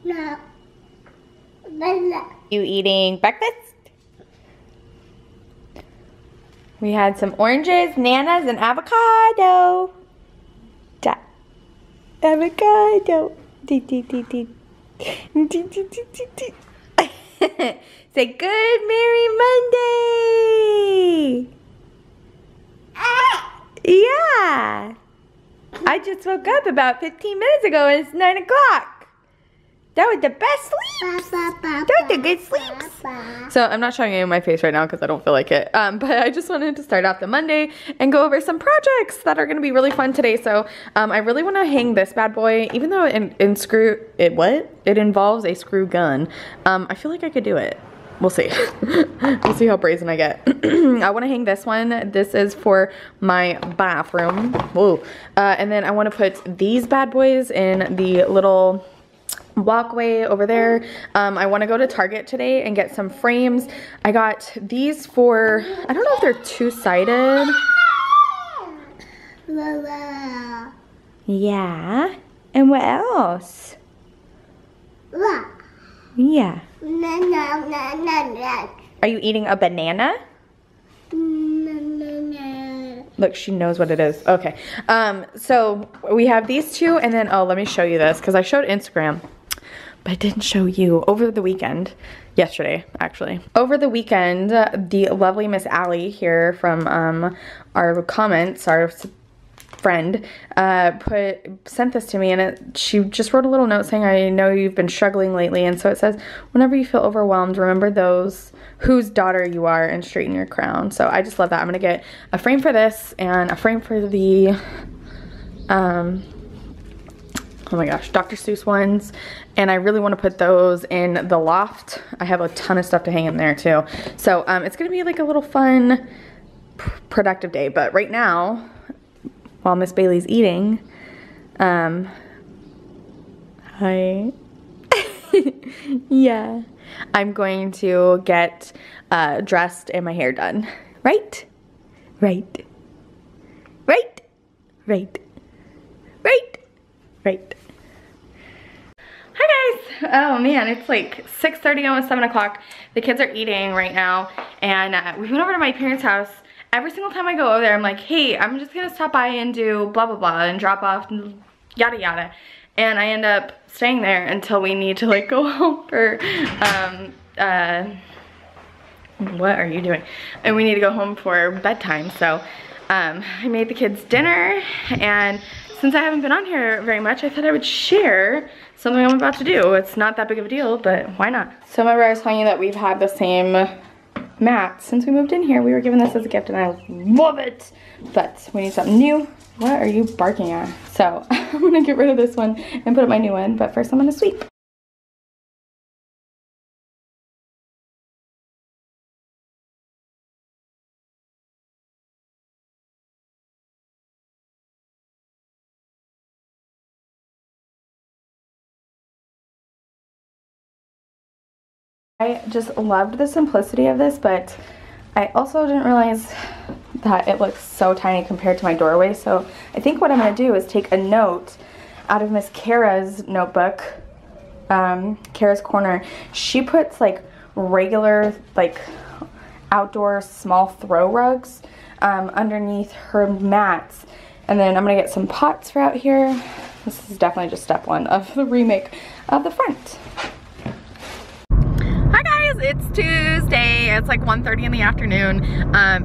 No. You eating breakfast? We had some oranges, nanas, and avocado. Da. Avocado. Dee, dee, dee, dee. Dee, dee, dee, dee, dee. Say good Merry Monday. Yeah. I just woke up about 15 minutes ago and it's 9 o'clock. That was the best sleep. That was the good sleeps. So I'm not showing you my face right now because I don't feel like it. But I just wanted to start off the Monday and go over some projects that are going to be really fun today. So I really want to hang this bad boy, even though it involves a screw gun. I feel like I could do it. We'll see. We'll see how brazen I get. I want to hang this one. This is for my bathroom. Whoa. And then I want to put these bad boys in the little walkway over there. I want to go to Target today and get some frames. I got these for, I don't know if they're two-sided. Yeah. And what else? Yeah. Are you eating a banana? Look, she knows what it is. Okay. So we have these two, and then, oh, let me show you this, because I showed Instagram, but I didn't show you over the weekend. Yesterday, actually. Over the weekend, the lovely Miss Allie here from our comments, our friend, sent this to me, and she just wrote a little note saying, I know you've been struggling lately, and so it says, whenever you feel overwhelmed, remember those whose daughter you are and straighten your crown. So I just love that. I'm gonna get a frame for this and a frame for the oh my gosh, Dr. Seuss ones, and I really want to put those in the loft. I have a ton of stuff to hang in there too. So it's gonna be like a little fun, productive day. But right now, while Miss Bailey's eating, yeah, I'm going to get dressed and my hair done. Right? Right. Right? Right. Right. Right. Hi guys! Oh man, it's like 6:30, almost 7 o'clock. The kids are eating right now, and we went over to my parents' house. Every single time I go over there, I'm like, hey, I'm just gonna stop by and do blah blah blah and drop off and yada yada. And I end up staying there until we need to like go home for, what are you doing? And we need to go home for bedtime. So I made the kids dinner, and since I haven't been on here very much, I thought I would share something I'm about to do. It's not that big of a deal, but why not? So remember I was telling you that we've had the same mat since we moved in here. We were given this as a gift and I love it, but we need something new. What are you barking at? So I'm gonna get rid of this one and put up my new one, but first I'm gonna sweep. I just loved the simplicity of this, but I also didn't realize that it looks so tiny compared to my doorway. So I think what I'm gonna do is take a note out of Miss Kara's notebook, Kara's Corner. She puts like regular, like outdoor small throw rugs underneath her mats. And then I'm gonna get some pots for out here. This is definitely just step one of the remake of the front. Hi guys, it's Tuesday. It's like 1:30 in the afternoon.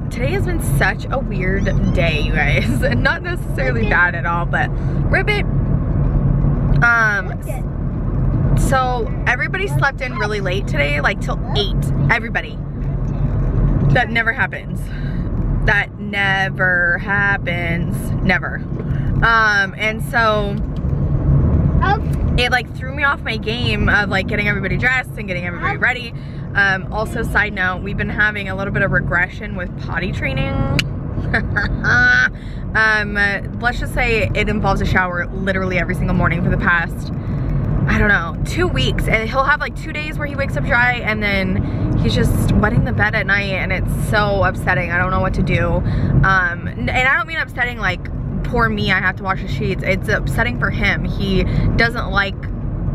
Today has been such a weird day, you guys. Not necessarily bad at all, but ribbit. So everybody slept in really late today, like till 8. Everybody. That never happens. That never happens. Never. And so it like threw me off my game of like getting everybody dressed and getting everybody ready. Also, side note, we've been having a little bit of regression with potty training. Let's just say it involves a shower literally every single morning for the past, I don't know, 2 weeks. And he'll have like 2 days where he wakes up dry and then he's just wetting the bed at night, and it's so upsetting. I don't know what to do. And I don't mean upsetting like poor me, I have to wash the sheets. It's upsetting for him. He doesn't like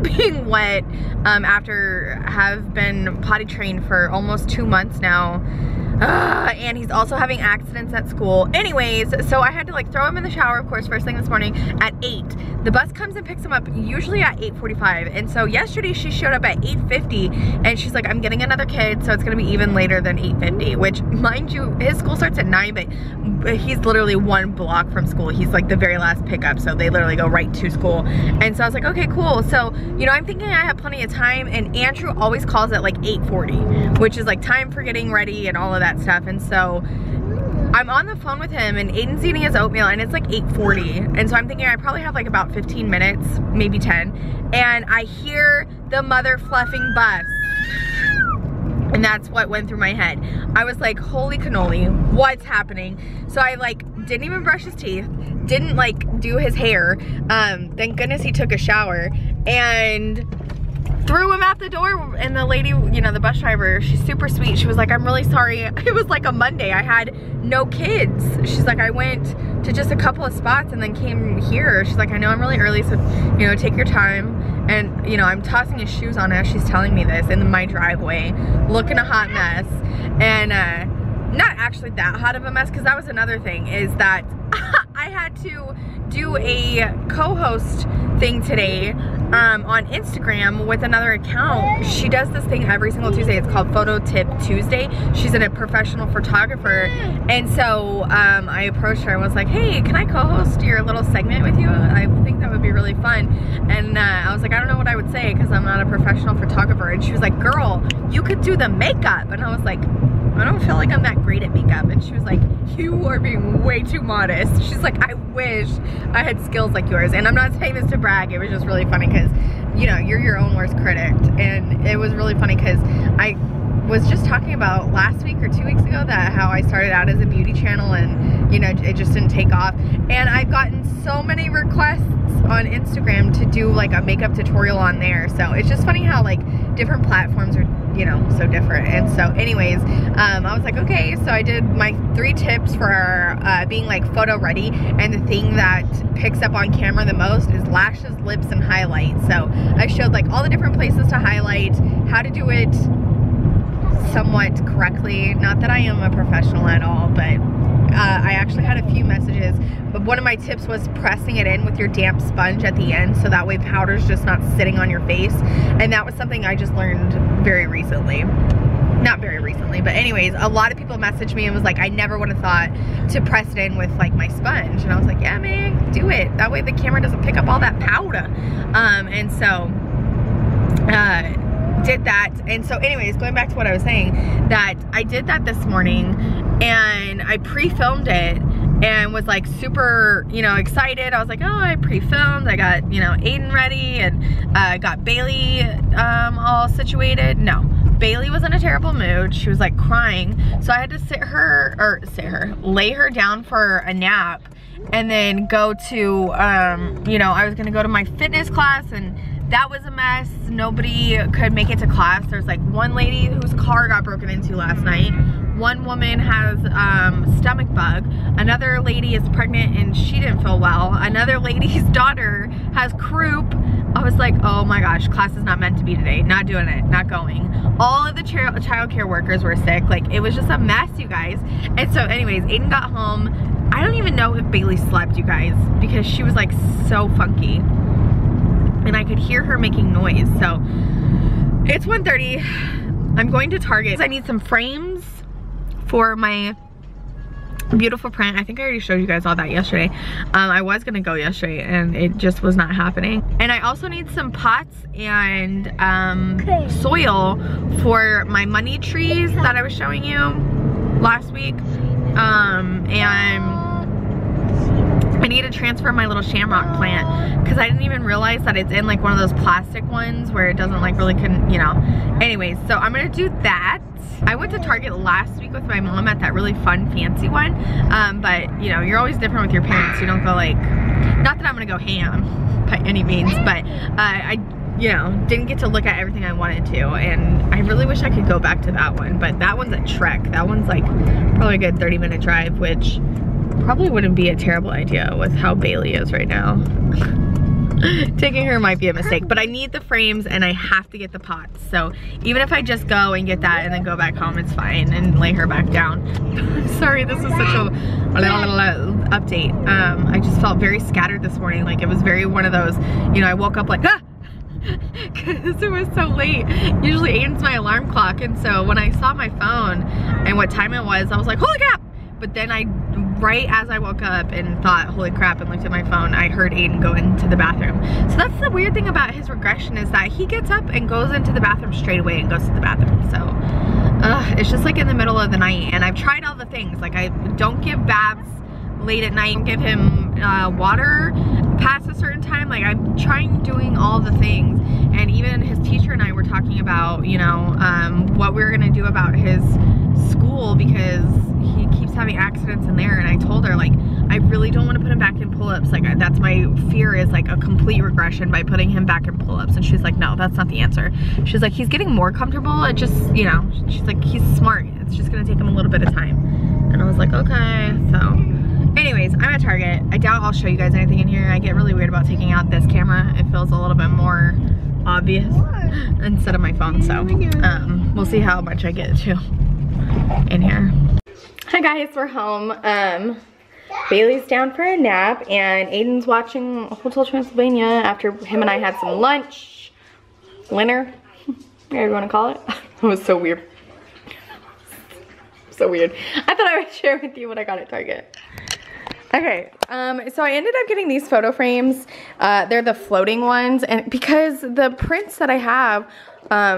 being wet after have been potty trained for almost 2 months now. And he's also having accidents at school. Anyways, so I had to like throw him in the shower, of course, first thing this morning at 8. The bus comes and picks him up usually at 8:45. And so yesterday she showed up at 8:50 and she's like, I'm getting another kid, so it's gonna be even later than 8:50, which mind you, his school starts at 9, but he's literally 1 block from school. He's like the very last pickup, so they literally go right to school. And so I was like, okay, cool. So, you know, I'm thinking I have plenty of time, and Andrew always calls at like 8:40, which is like time for getting ready and all of that stuff. And so I'm on the phone with him and Aiden's eating his oatmeal and it's like 8:40. And so I'm thinking I probably have like about 15 minutes, maybe 10. And I hear the mother fluffing bus. And that's what went through my head. I was like, holy cannoli, what's happening? So I like didn't even brush his teeth, didn't like do his hair. Thank goodness he took a shower, and threw him out the door. And the lady, you know, the bus driver, she's super sweet. She was like, I'm really sorry. It was like a Monday. I had no kids. She's like, I went to just a couple of spots and then came here. She's like, I know I'm really early, so, you know, take your time. And, you know, I'm tossing his shoes on as she's telling me this in my driveway, looking a hot mess. And not actually that hot of a mess, because that was another thing, is that I had to do a co-host thing today on Instagram with another account. She does this thing every single Tuesday. It's called Photo Tip Tuesday. She's a professional photographer. And so I approached her and was like, hey, can I co-host your little segment with you? I think that would be really fun. And I was like, I don't know what I would say because I'm not a professional photographer. And she was like, girl, you could do the makeup. And I was like, I don't feel like I'm that great at makeup. And she was like, you are being way too modest. She's like, I wish I had skills like yours. And I'm not saying this to brag. It was just really funny because, you know, you're your own worst critic. And it was really funny because I was just talking about last week or 2 weeks ago that how I started out as a beauty channel and, you know, it just didn't take off. And I've gotten so many requests on Instagram to do like a makeup tutorial on there. So it's just funny how like different platforms are, you know, so different. And so anyways, I was like, okay, so I did my 3 tips for being like photo ready, and the thing that picks up on camera the most is lashes, lips, and highlight. So I showed like all the different places to highlight, how to do it somewhat correctly. Not that I am a professional at all, but I actually had a few messages. But one of my tips was pressing it in with your damp sponge at the end, so that way powder's just not sitting on your face. And that was something I just learned very recently. Not very recently, but anyways, a lot of people messaged me and was like, I never would have thought to press it in with like my sponge. And I was like, yeah, man, do it. That way the camera doesn't pick up all that powder. And so did that. And so anyways, going back to what I was saying, that I did that this morning and I pre-filmed it and was like super, you know, excited. I was like, oh, I pre-filmed, I got, you know, Aiden ready, and got Bailey all situated. No, Bailey was in a terrible mood. She was like crying, so I had to lay her down for a nap, and then go to, you know, I was gonna go to my fitness class, and that was a mess. Nobody could make it to class. There's like one lady whose car got broken into last night. One woman has stomach bug. Another lady is pregnant and she didn't feel well. Another lady's daughter has croup. I was like, oh my gosh, class is not meant to be today. Not doing it, not going. All of the child care workers were sick. Like, it was just a mess, you guys. And so anyways, Aiden got home. I don't even know if Bailey slept, you guys, because she was like so funky. And I could hear her making noise. So it's 1:30. I'm going to Target. I need some frames for my beautiful print. I think I already showed you guys all that yesterday. I was gonna go yesterday and it just was not happening. And I also need some pots and soil for my money trees that I was showing you last week. And I need to transfer my little shamrock plant because I didn't even realize that it's in like one of those plastic ones where it doesn't like really, you know. Anyways, so I'm gonna do that. I went to Target last week with my mom at that really fun fancy one, but you know, you're always different with your parents. You don't go like, not that I'm gonna go ham by any means, but I, you know, didn't get to look at everything I wanted to, and I really wish I could go back to that one, but that one's a trek. That one's like probably a good 30-minute drive, which probably wouldn't be a terrible idea with how Bailey is right now. Taking her might be a mistake, but I need the frames and I have to get the pots. So even if I just go and get that and then go back home, it's fine, and lay her back down. I'm sorry, this was such a update. I just felt very scattered this morning. Like it was very one of those, you know, I woke up like, ah! Because it was so late. Usually Aiden's my alarm clock, and so when I saw my phone and what time it was, I was like, holy crap! But then right as I woke up and thought, holy crap, and looked at my phone, I heard Aiden go into the bathroom. So that's the weird thing about his regression, is that he gets up and goes into the bathroom straight away and goes to the bathroom. So it's just like in the middle of the night, and I've tried all the things. Like I don't give baths late at night, give him water past a certain time. Like I'm doing all the things, and even his teacher and I were talking about, you know, what we were gonna do about his school, because he keeps having accidents in there. And I told her, like, I really don't want to put him back in pull-ups. Like that's my fear, is like a complete regression by putting him back in pull-ups. And she's like, no, that's not the answer. She's like, he's getting more comfortable. It just, you know, she's like, he's smart. It's just gonna take him a little bit of time. And I was like, okay. So anyways, I'm at Target. I doubt I'll show you guys anything in here. I get really weird about taking out this camera. It feels a little bit more obvious instead of my phone. So we'll see how much I get to in here. Hi guys, we're home. Bailey's down for a nap, and Aiden's watching Hotel Transylvania after him and I had some lunch. Dinner, whatever you want to call it. It was so weird. So weird. I thought I would share with you what I got at Target. Okay, so I ended up getting these photo frames. They're the floating ones, and because the prints that I have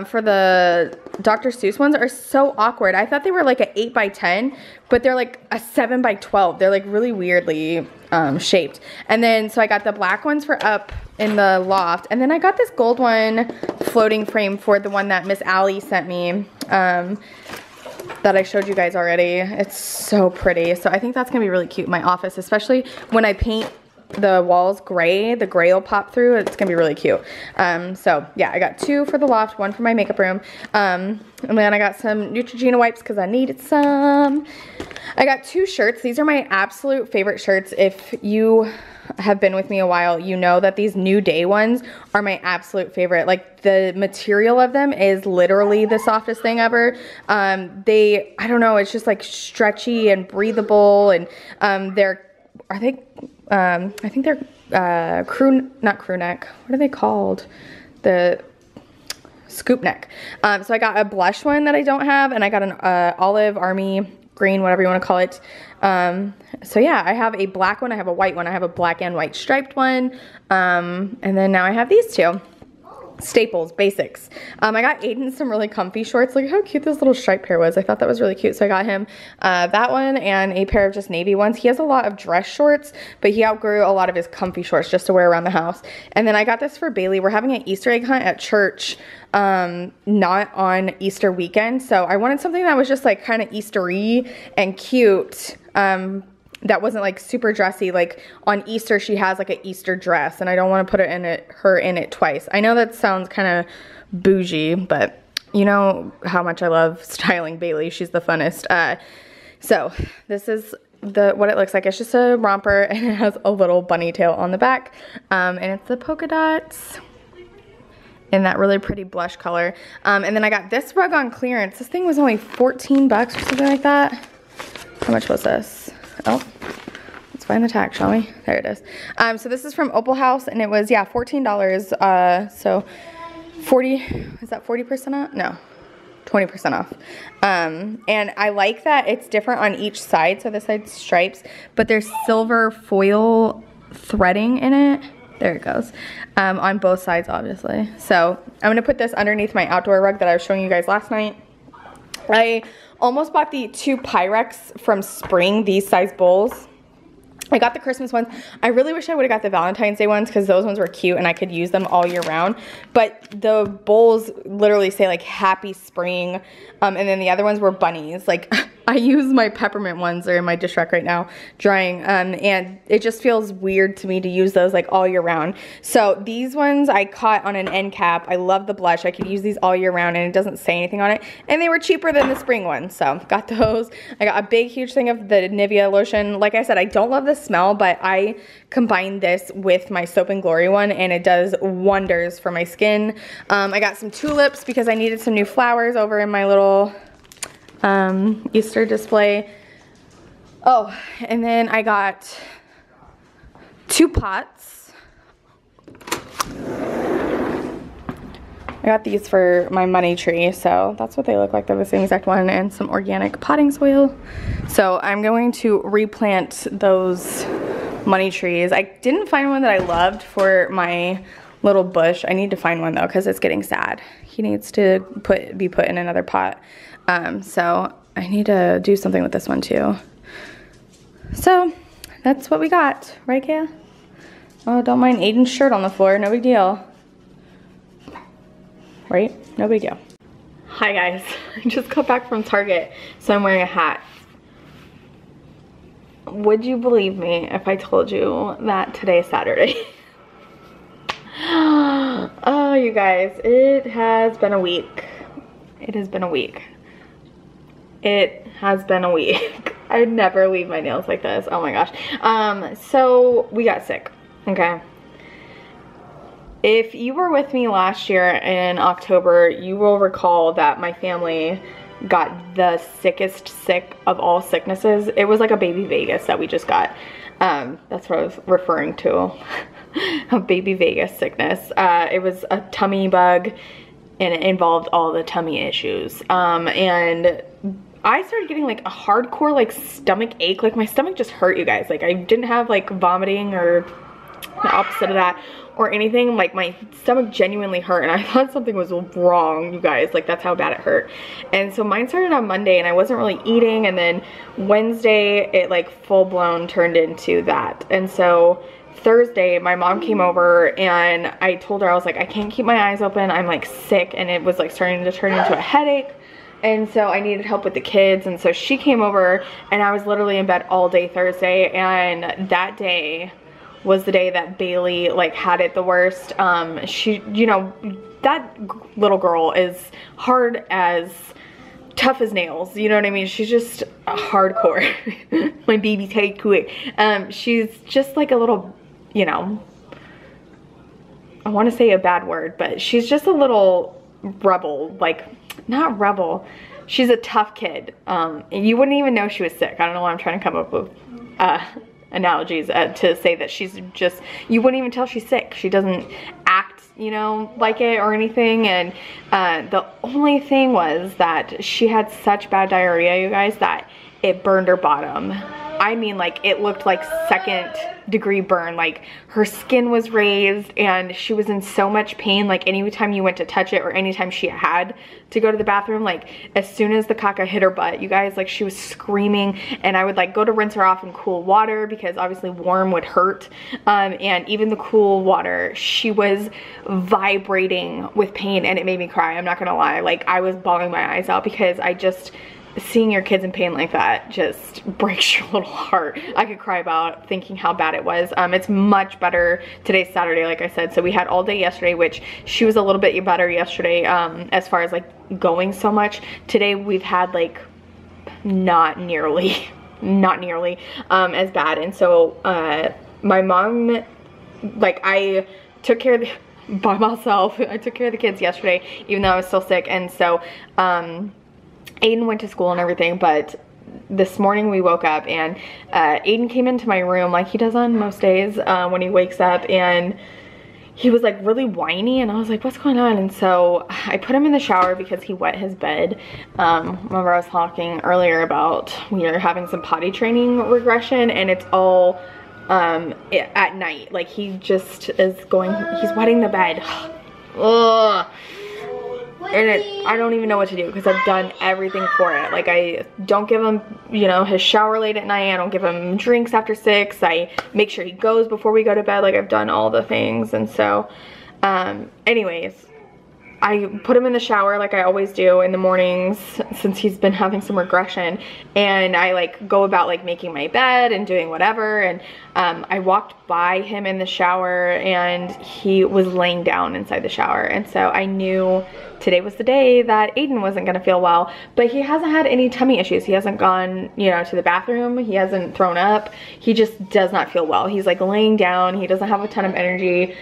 for the Dr. Seuss ones are so awkward. I thought they were like an 8x10, but they're like a 7x12. They're like really weirdly shaped. And then, so I got the black ones for up in the loft, and then I got this gold one floating frame for the one that Miss Allie sent me. That I showed you guys already. It's so pretty. So I think that's gonna be really cute in my office, especially when I paint the walls gray. The gray will pop through. It's gonna be really cute. So yeah, I got 2 for the loft, 1 for my makeup room. And then I got some Neutrogena wipes because I needed some. I got 2 shirts. These are my absolute favorite shirts. If you have been with me a while, you know that these New Day ones are my absolute favorite. Like the material of them is literally the softest thing ever. I don't know, it's just like stretchy and breathable, and I think they're not crew neck. What are they called? The scoop neck. So I got a blush one that I don't have, and I got an olive, army green, whatever you want to call it. So yeah, I have a black one, I have a white one, I have a black and white striped one, and then now I have these 2. Staples, basics. I got Aiden some really comfy shorts. Look how cute this little striped pair was. I thought that was really cute, so I got him that one and a pair of just navy ones. He has a lot of dress shorts, but he outgrew a lot of his comfy shorts just to wear around the house. And then I got this for Bailey. We're having an Easter egg hunt at church, not on Easter weekend, so I wanted something that was just like kind of Easter-y and cute. That wasn't like super dressy. Like on Easter she has like an Easter dress, and I don't want to put her in it twice. I know that sounds kind of bougie, but you know how much I love styling Bailey. She's the funnest. So this is what it looks like. It's just a romper, and it has a little bunny tail on the back, and it's the polka dots in that really pretty blush color. And then I got this rug on clearance. This thing was only 14 bucks or something like that. How much was this? Oh, let's find the tag, shall we? There it is. So this is from Opal House, and it was, yeah, $14. So 40, is that 40% off? No, 20% off. And I like that it's different on each side. So this side's stripes, but there's silver foil threading in it. There it goes. On both sides, obviously. So I'm gonna put this underneath my outdoor rug that I was showing you guys last night. I almost bought the 2 Pyrex from Spring, these size bowls. I got the Christmas ones. I really wish I would have got the Valentine's Day ones, because those ones were cute and I could use them all year round. But the bowls literally say like Happy Spring, and then the other ones were bunnies. Like I use my peppermint ones. They're in my dish rack right now, drying, and it just feels weird to me to use those like all year round. So these ones I caught on an end cap. I love the blush. I could use these all year round, and it doesn't say anything on it. And they were cheaper than the spring ones, so got those. I got a big, huge thing of the Nivea lotion. Like I said, I don't love the smell, but I combined this with my Soap and Glory one, and it does wonders for my skin. I got some tulips because I needed some new flowers over in my little Easter display. Oh, and then I got 2 pots. I got these for my money tree, so that's what they look like. They're the same exact one, and some organic potting soil. So I'm going to replant those money trees. I didn't find one that I loved for my little bush. I need to find one though, because it's getting sad. He needs to be put in another pot. So I need to do something with this one too. So that's what we got, right, Kaya? Oh, don't mind Aiden's shirt on the floor, no big deal. Right? No big deal. Hi guys, I just got back from Target, so I'm wearing a hat. Would you believe me if I told you that today is Saturday? Oh, you guys, it has been a week. It has been a week. It has been a week. I'd never leave my nails like this. Oh my gosh. So we got sick, okay? If you were with me last year in October, you will recall that my family got the sickest sick of all sicknesses. It was like a baby Vegas that we just got. That's what I was referring to. A baby Vegas sickness. It was a tummy bug, and it involved all the tummy issues. And I started getting like a hardcore like stomach ache. Like my stomach just hurt, you guys. Like I didn't have like vomiting or the opposite of that or anything. Like my stomach genuinely hurt, and I thought something was wrong, you guys. Like that's how bad it hurt. And so mine started on Monday, and I wasn't really eating, and then Wednesday it like full blown turned into that. And so Thursday my mom came over, and I told her, I was like, I can't keep my eyes open, I'm like sick, and it was like starting to turn into a headache. And so I needed help with the kids, and so she came over, and I was literally in bed all day Thursday. And that day was the day that Bailey like had it the worst. She, you know, that little girl is tough as nails, you know what I mean? She's just hardcore. My baby Teddy Quick. She's just like a little, you know, I want to say a bad word, but she's just a little rebel. Like, not rebel, she's a tough kid. And you wouldn't even know she was sick. I don't know why I'm trying to come up with analogies to say that she's just, you wouldn't even tell she's sick. She doesn't act, you know, like it or anything. And the only thing was that she had such bad diarrhea, you guys, that it burned her bottom. I mean, like, it looked like 2nd degree burn. Like, her skin was raised, and she was in so much pain. Like, anytime you went to touch it, or anytime she had to go to the bathroom, like, as soon as the caca hit her butt, you guys, like, she was screaming. And I would like go to rinse her off in cool water, because obviously warm would hurt. And even the cool water, she was vibrating with pain, and it made me cry. I'm not gonna lie. Like, I was bawling my eyes out, because I just, seeing your kids in pain like that just breaks your little heart. I could cry about thinking how bad it was. It's much better. Today's Saturday, like I said, so we had all day yesterday, which she was a little bit better yesterday as far as like going so much. Today we've had like not nearly as bad. And so my mom, like, I took care of by myself. I took care of the kids yesterday, even though I was still sick. And so Aiden went to school and everything, but this morning we woke up, and Aiden came into my room like he does on most days when he wakes up, and he was like really whiny, and I was like, what's going on? And so I put him in the shower because he wet his bed. Remember I was talking earlier about we are having some potty training regression, and it's all at night. Like, he just is going, he's wetting the bed. Ugh. And I don't even know what to do, because I've done everything for it. Like, I don't give him, you know, his shower late at night. I don't give him drinks after 6. I make sure he goes before we go to bed. Like, I've done all the things. And so anyways, I put him in the shower like I always do in the mornings since he's been having some regression, and I like go about like making my bed and doing whatever, and I walked by him in the shower and he was laying down inside the shower, and so I knew today was the day that Aiden wasn't gonna feel well. But he hasn't had any tummy issues. He hasn't gone, you know, to the bathroom. He hasn't thrown up. He just does not feel well. He's like laying down. He doesn't have a ton of energy.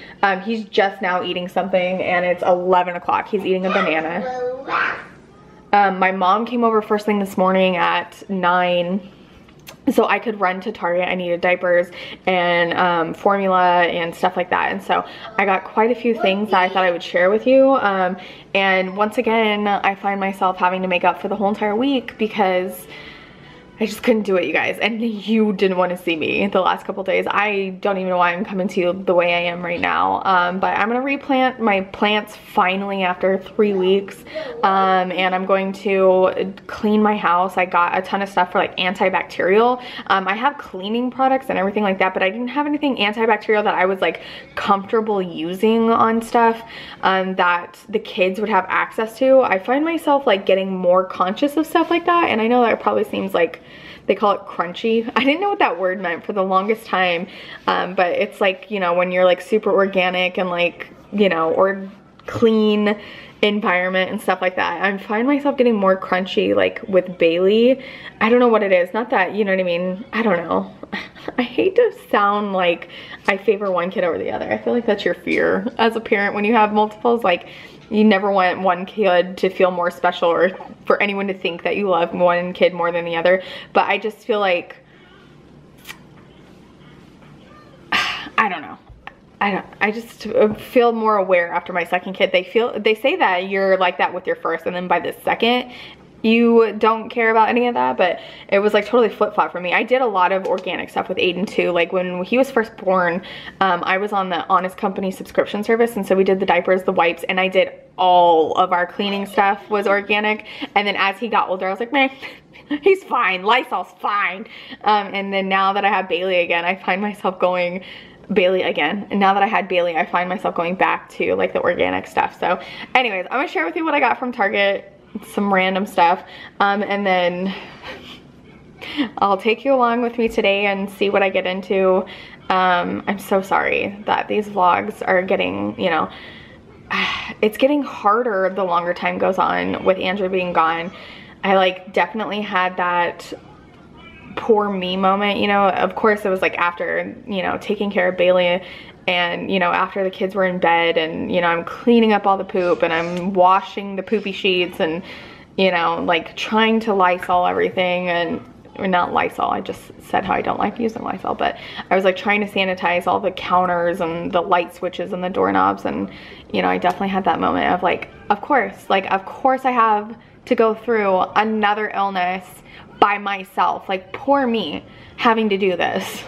He's just now eating something, and it's 11 o'clock. He's eating a banana. My mom came over first thing this morning at 9 so I could run to Target. I needed diapers and formula and stuff like that, and so I got quite a few things that I thought I would share with you. And once again, I find myself having to make up for the whole entire week because I just couldn't do it, you guys, and you didn't want to see me the last couple days. I don't even know why I'm coming to you the way I am right now, but I'm gonna replant my plants finally after 3 weeks, and I'm going to clean my house. I got a ton of stuff for like antibacterial. I have cleaning products and everything like that, but I didn't have anything antibacterial that I was like comfortable using on stuff that the kids would have access to. I find myself like getting more conscious of stuff like that, and I know that probably seems like they call it crunchy. I didn't know what that word meant for the longest time, but it's like, you know, when you're like super organic and like, you know, or clean environment and stuff like that. I find myself getting more crunchy like with Bailey. I don't know what it is. Not that, you know what I mean? I don't know. I hate to sound like I favor one kid over the other. I feel like that's your fear as a parent when you have multiples. Like, you never want one kid to feel more special or for anyone to think that you love one kid more than the other. But I just feel like, I don't know. I just feel more aware after my second kid. They say that you're like that with your first, and then by the second, you don't care about any of that, but it was like totally flip-flop for me. I did a lot of organic stuff with Aiden too. Like when he was first born, I was on the Honest Company subscription service, and so we did the diapers, the wipes, and I did all of our cleaning stuff was organic. And then as he got older, I was like, man, he's fine, Lysol's fine. And then now that I have Bailey again, I find myself going, and now that I had Bailey, I find myself going back to like the organic stuff. So anyways, I'm gonna share with you what I got from Target, some random stuff, and then I'll take you along with me today and see what I get into. I'm so sorry that these vlogs are getting, you know, it's getting harder the longer time goes on with Andrew being gone. I like definitely had that poor me moment, you know. Of course it was like after, you know, taking care of Bailey, and you know, after the kids were in bed, and you know, I'm cleaning up all the poop and I'm washing the poopy sheets, and you know, like trying to Lysol everything, and or not Lysol, I just said how I don't like using Lysol, but I was like trying to sanitize all the counters and the light switches and the doorknobs, and you know, I definitely had that moment of like, of course I have to go through another illness by myself. Like, poor me having to do this.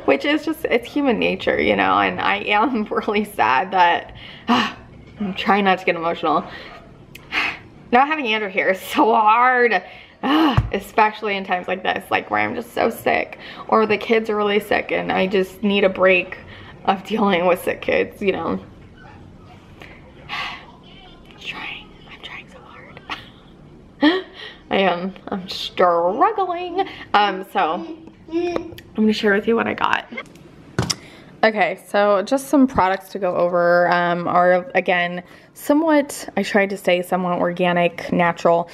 Which is just, it's human nature, you know, and I am really sad that I'm trying not to get emotional. Not having Andrew here is so hard, especially in times like this, like where I'm just so sick, or the kids are really sick and I just need a break of dealing with sick kids, you know. I'm trying so hard. I'm struggling. So I'm gonna share with you what I got. Okay, so just some products to go over are, again, somewhat, I tried to say somewhat organic, natural.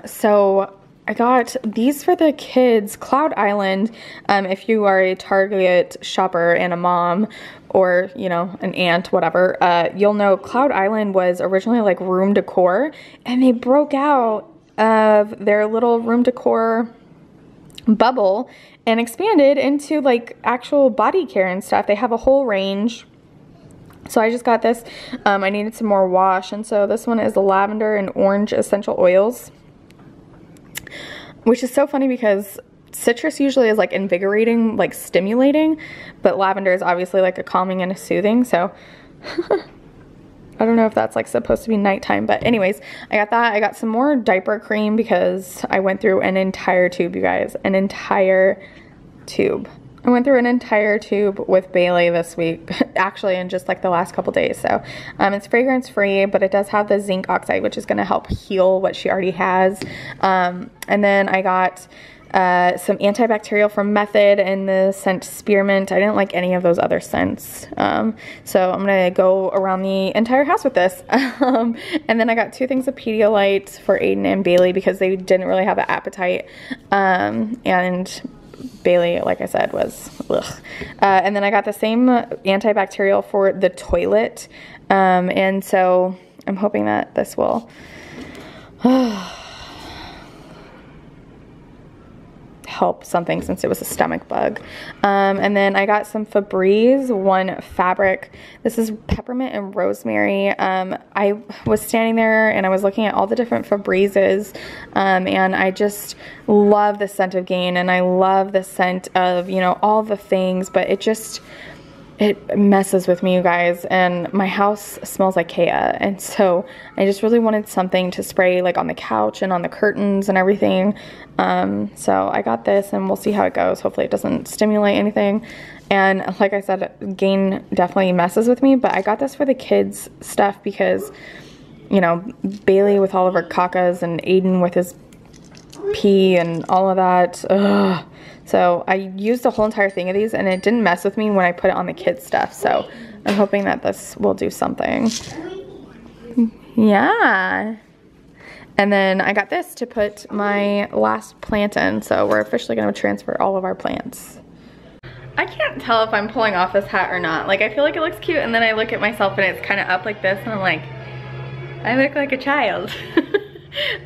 So I got these for the kids, Cloud Island. If you are a Target shopper and a mom, or, you know, an aunt, whatever, you'll know Cloud Island was originally like room decor, and they broke out of their little room decor bubble and expanded into like actual body care and stuff. They have a whole range. So I just got this. I needed some more wash, and so this one is the lavender and orange essential oils, which is so funny because citrus usually is like invigorating, like stimulating, but lavender is obviously like a calming and a soothing. So I don't know if that's like supposed to be nighttime, but anyways, I got that. I got some more diaper cream because I went through an entire tube, you guys, an entire tube. I went through an entire tube with Bailey this week, actually in just like the last couple days. So it's fragrance free, but it does have the zinc oxide, which is going to help heal what she already has. And then I got some antibacterial from Method and the scent Spearmint. I didn't like any of those other scents. So I'm going to go around the entire house with this. And then I got 2 things of Pedialyte for Aiden and Bailey because they didn't really have an appetite. And Bailey, like I said, was ugh. And then I got the same antibacterial for the toilet. And so I'm hoping that this will help something since it was a stomach bug. And then I got some Febreze, one fabric. This is peppermint and rosemary. I was standing there and I was looking at all the different Febrezes, and I just love the scent of Gain, and I love the scent of, you know, all the things, but it messes with me, you guys, and my house smells like Kea, and so I just really wanted something to spray like on the couch and on the curtains and everything. So I got this, and we'll see how it goes. Hopefully it doesn't stimulate anything. And like I said, Gain definitely messes with me, but I got this for the kids stuff because, you know, Bailey with all of her cacas and Aiden with his pee and all of that. Ugh. So I used the whole entire thing of these, and it didn't mess with me when I put it on the kids stuff. So I'm hoping that this will do something. Yeah. And then I got this to put my last plant in. So we're officially going to transfer all of our plants. I can't tell if I'm pulling off this hat or not. Like, I feel like it looks cute, and then I look at myself and it's kind of up like this, and I'm like, I look like a child.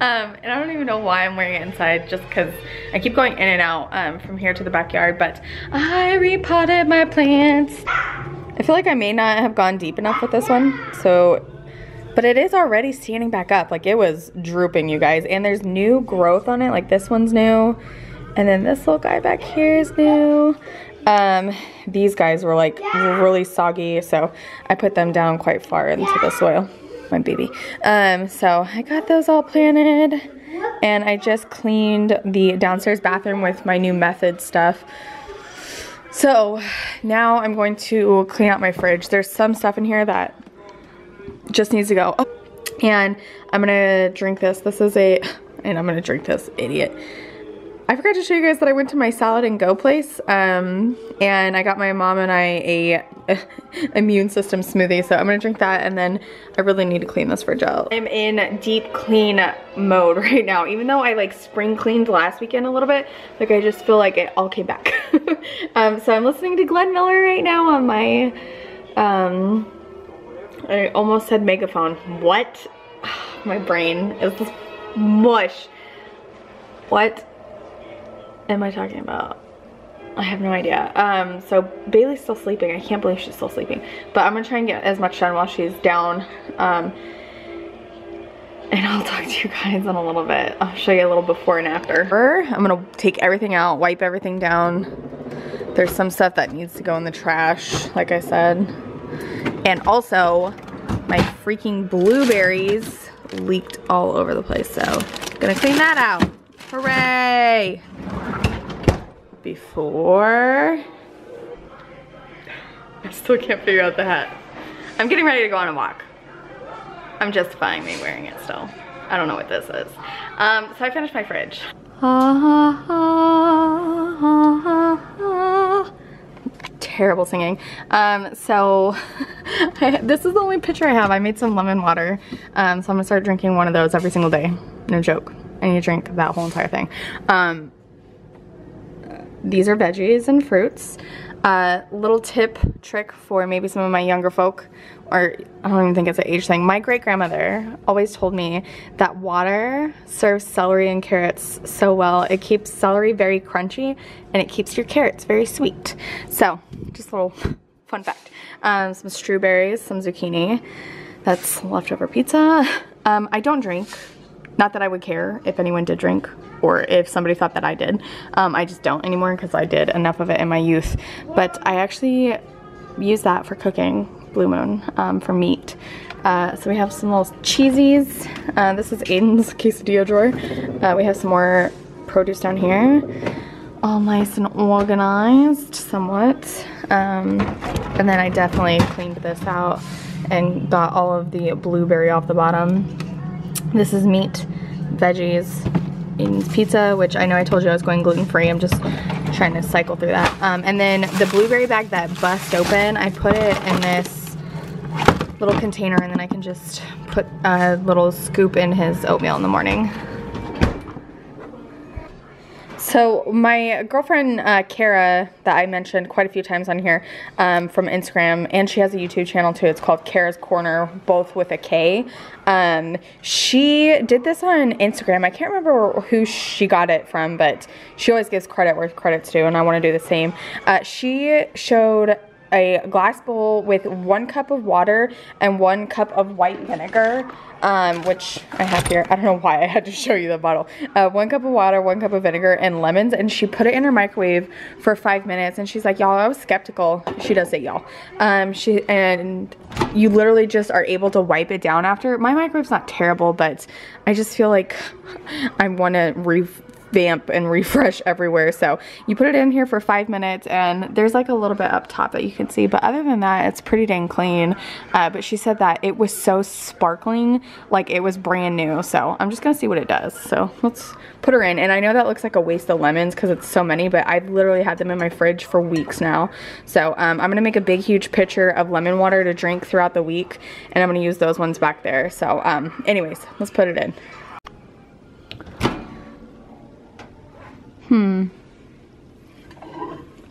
And I don't even know why I'm wearing it inside, just because I keep going in and out from here to the backyard. But I repotted my plants. I feel like I may not have gone deep enough with this one, so, but it is already standing back up. Like, it was drooping, you guys, and there's new growth on it. Like, this one's new, and then this little guy back here is new. These guys were like really soggy, so I put them down quite far into the soil. My baby. So I got those all planted, and I just cleaned the downstairs bathroom with my new Method stuff. So now I'm going to clean out my fridge. There's some stuff in here that just needs to go. Oh, and I'm gonna drink this. And I'm gonna drink this, idiot. I forgot to show you guys that I went to my Salad and Go place, and I got my mom and I a immune system smoothie, so I'm gonna drink that, and then I really need to clean this fridge out. I'm in deep clean mode right now, even though I like spring cleaned last weekend a little bit. Like, I just feel like it all came back. So I'm listening to Glenn Miller right now on my, I almost said megaphone. What? My brain is just mush. What am I talking about? I have no idea. So Bailey's still sleeping. I can't believe she's still sleeping. But I'm gonna try and get as much done while she's down. And I'll talk to you guys in a little bit. I'll show you a little before and after. I'm gonna take everything out, wipe everything down. There's some stuff that needs to go in the trash, like I said. And also, my freaking blueberries leaked all over the place. So, gonna clean that out. Hooray! Before, I still can't figure out the hat. I'm getting ready to go on a walk. I'm justifying me wearing it still. I don't know what this is. So I finished my fridge. Terrible singing. So this is the only picture I have. I made some lemon water. So I'm gonna start drinking one of those every single day. No joke. I need to drink that whole entire thing. These are veggies and fruits. Little trick for maybe some of my younger folk, or I don't even think it's an age thing. My great grandmother always told me that water serves celery and carrots so well. It keeps celery very crunchy, and it keeps your carrots very sweet. So just a little fun fact. Some strawberries, some zucchini. That's leftover pizza. I don't drink. Not that I would care if anyone did drink, or if somebody thought that I did. I just don't anymore because I did enough of it in my youth. But I actually use that for cooking, Blue Moon, for meat. So we have some little cheesies. This is Aiden's quesadilla drawer. We have some more produce down here. all nice and organized somewhat. And then I definitely cleaned this out and got all of the blueberry off the bottom. This is meat, veggies, and pizza, which I know I told you I was going gluten-free. I'm just trying to cycle through that. And then the blueberry bag that bust open, I put it in this little container, and then I can just put a little scoop in his oatmeal in the morning. So my girlfriend, Kara, that I mentioned quite a few times on here, from Instagram, and she has a YouTube channel too. It's called Kara's Corner, both with a K. She did this on Instagram. I can't remember who she got it from, but she always gives credit where credit's due, and I want to do the same. She showed a glass bowl with 1 cup of water and 1 cup of white vinegar, which I have here. I don't know why I had to show you the bottle. 1 cup of water, 1 cup of vinegar, and lemons, and she put it in her microwave for 5 minutes, and she's like, y'all, I was skeptical. She does say y'all. And you literally just are able to wipe it down after. My microwave's not terrible, but I just feel like I want to revamp and refresh everywhere. So you put it in here for 5 minutes, and there's like a little bit up top that you can see, but other than that, it's pretty dang clean. But she said that it was so sparkling, like it was brand new. So I'm just gonna see what it does. So let's put her in. And I know that looks like a waste of lemons because it's so many, but I've literally had them in my fridge for weeks now. So I'm gonna make a big huge pitcher of lemon water to drink throughout the week, and I'm gonna use those ones back there. So anyways, let's put it in.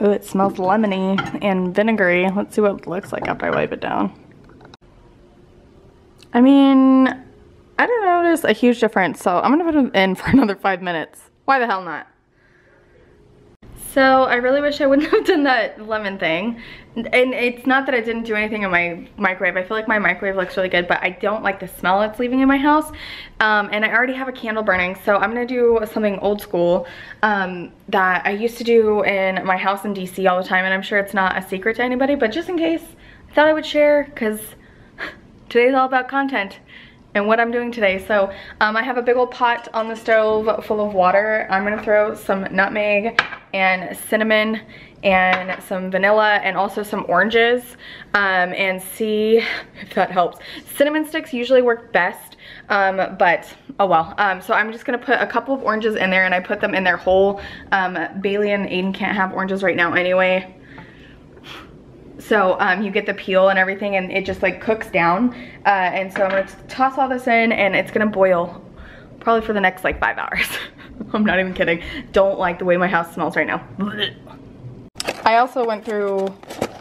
Oh, it smells lemony and vinegary. Let's see what it looks like after I wipe it down. I mean, I don't notice a huge difference, so I'm gonna put it in for another 5 minutes. Why the hell not? So I really wish I wouldn't have done that lemon thing. And it's not that I didn't do anything in my microwave. I feel like my microwave looks really good, but I don't like the smell it's leaving in my house. And I already have a candle burning, so I'm gonna do something old school that I used to do in my house in DC all the time, and I'm sure it's not a secret to anybody, but just in case, I thought I would share, because today's all about content and what I'm doing today. So I have a big old pot on the stove full of water. I'm gonna throw some nutmeg and cinnamon and some vanilla and also some oranges, and see if that helps. Cinnamon sticks usually work best, but oh well. So I'm just gonna put a couple of oranges in there, and I put them in their whole. Bailey and Aiden can't have oranges right now anyway. So you get the peel and everything, and it just like cooks down. And so I'm gonna toss all this in, and it's gonna boil probably for the next like 5 hours. I'm not even kidding. Don't like the way my house smells right now. I also went through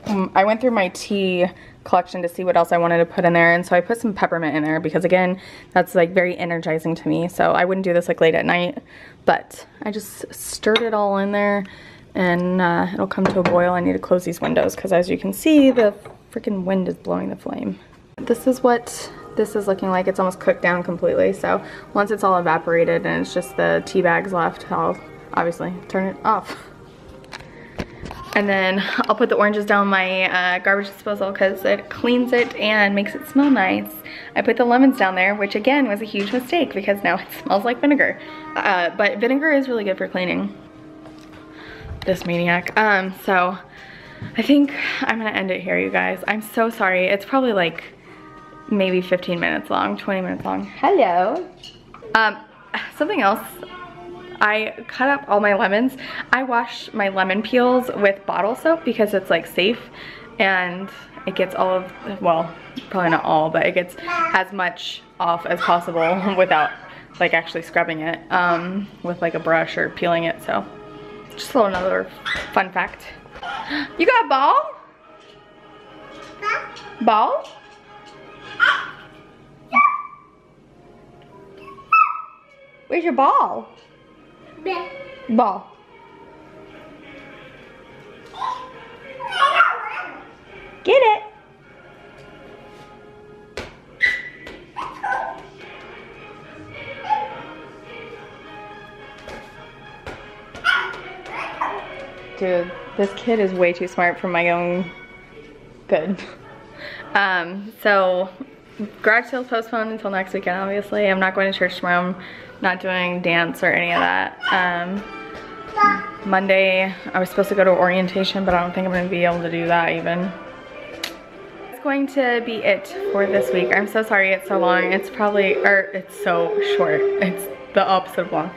my tea collection to see what else I wanted to put in there, and so I put some peppermint in there because, again, that's like very energizing to me. So I wouldn't do this like late at night, but I just stirred it all in there, and it'll come to a boil. I need to close these windows because, as you can see, the freaking wind is blowing the flame. This is what this is looking like. It's almost cooked down completely. So once it's all evaporated and it's just the tea bags left, I'll obviously turn it off. And then I'll put the oranges down my garbage disposal because it cleans it and makes it smell nice. I put the lemons down there, which again was a huge mistake because now it smells like vinegar. But vinegar is really good for cleaning. This maniac. So I think I'm gonna end it here, you guys. I'm so sorry. It's probably like maybe 15 minutes long, 20 minutes long. Hello. Something else. I cut up all my lemons. I wash my lemon peels with bottle soap because it's like safe, and it gets all of, well, probably not all, but it gets as much off as possible without like actually scrubbing it with like a brush or peeling it. So just a little another fun fact. You got a ball? Ball? Where's your ball? Ball. Get it. Dude, this kid is way too smart for my own good. So garage sales postponed until next weekend, obviously. I'm not going to church tomorrow. I'm not doing dance or any of that. Monday, I was supposed to go to orientation, but I don't think I'm gonna be able to do that even. That's going to be it for this week. I'm so sorry it's so long. It's probably, or it's so short. It's the opposite of long.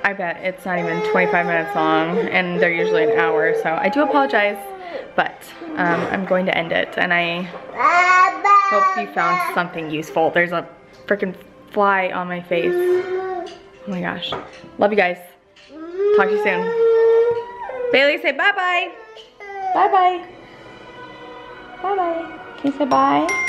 I bet it's not even 25 minutes long, and they're usually an hour, so I do apologize, but I'm going to end it, and I hope you found something useful. There's a freaking fly on my face. Oh my gosh. Love you guys. Talk to you soon. Bailey, say bye-bye. Bye-bye. Bye-bye. Can you say bye?